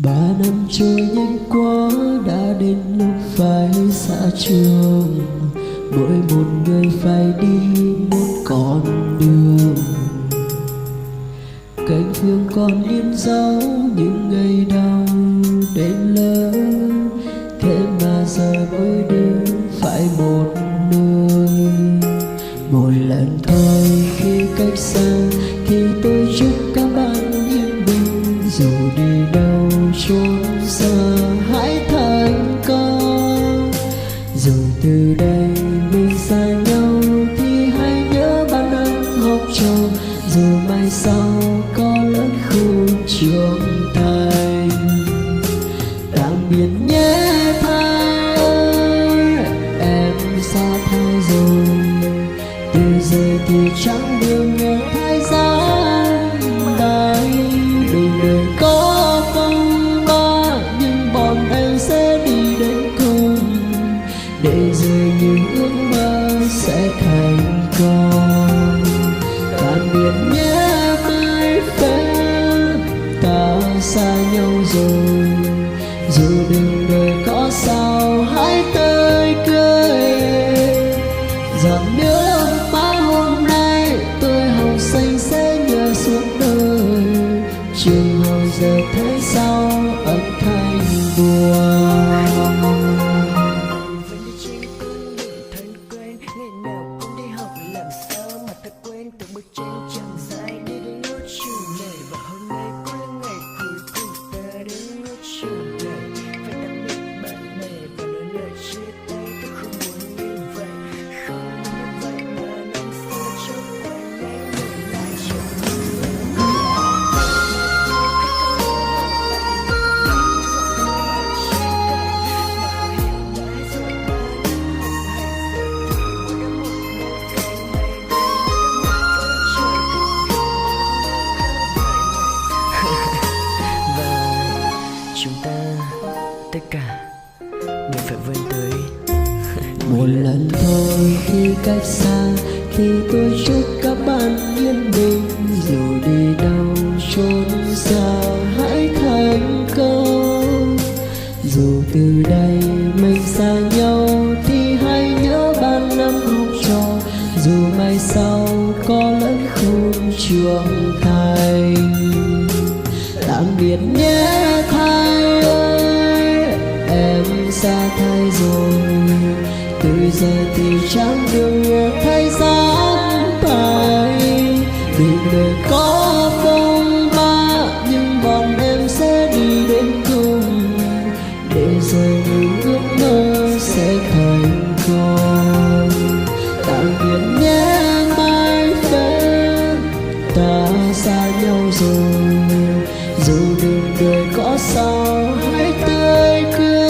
3 năm trôi nhanh quá, đã đến lúc phải xa trường. Mỗi một người phải đi một con đường. Cánh phương còn in dấu những ngày đầu đến lớn, thế mà giờ mỗi đứa phải một nơi. Một lần thôi khi cách xa, thì tôi chúc các bạn yên bình. Dù đi đâu chốn xa hãy thành công. Dù từ đây mình xa nhau, thì hãy nhớ ban năm học trò. Dù mai sau có lớn khôn trưởng thành. Tạm biệt nhé Thái ơi, em xa Thái rồi. Từ giờ thì chẳng điều nghe Thái giáng tay. Đời đời có phong ba, nhưng bọn em sẽ đi đến cùng. Để rồi những ước mơ sẽ thành công. Tạm biệt nhé mai phép, ta xa nhau rồi. Dù đường đời có sao hãy tươi cười. Giọt nước mắt hôm nay tôi học sinh sẽ nhớ suốt đời. Trường hồi giờ thấy sao âm thanh buồn. Chúng ta tất cả đều phải vươn tới. Một lần thôi khi cách xa, thì tôi chúc các bạn yên bình. Dù đi đâu chốn xa hãy thành công. Dù từ đây mình xa nhau, thì hãy nhớ ban năm học trò. Dù mai sau có lớn khôn trưởng thành. Tạm biệt nhé Thái ơi, em xa Thái rồi. Từ giờ thì chẳng đường nghe Thái giáng tay. Đường đời có phong ba, nhưng bọn em sẽ đi đến cùng. Để rồi những ước mơ sẽ thành công. Tạm biệt nhé mai phép, ta xa nhau rồi. Dù đường đời có sao hãy tươi cười.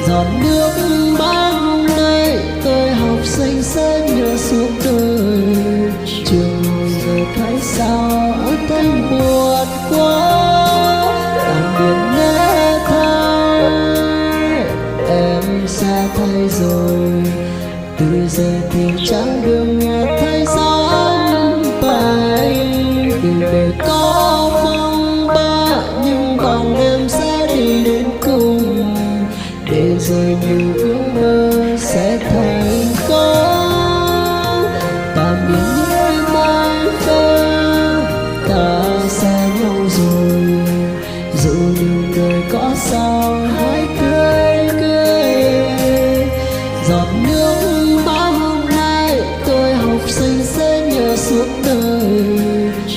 Giọt nước mắt hôm nay tôi học sinh sẽ nhớ suốt đời. Trường hồi giờ thấy sao ở thanh buồn quá. Tạm biệt nhé Thái, em xa Thái rồi. Từ giờ thì chẳng đường nghe Thái giáng tay. Đường đời có phong ba, nhưng bọn em sẽ đi đến cùng. Để rồi những ước mơ sẽ thành công. Tạm biệt nhé mai phép, ta xa nhau rồi. Dù đường đời có sao hãy tươi cười. Giọt nước mắt hôm nay tôi học sinh sẽ nhớ suốt đời.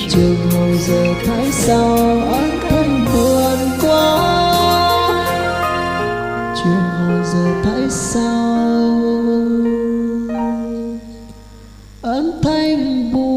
Trường hồi giờ thấy sao âm thanh buồn quá. Trường hồi giờ thấy sao âm thanh buồn.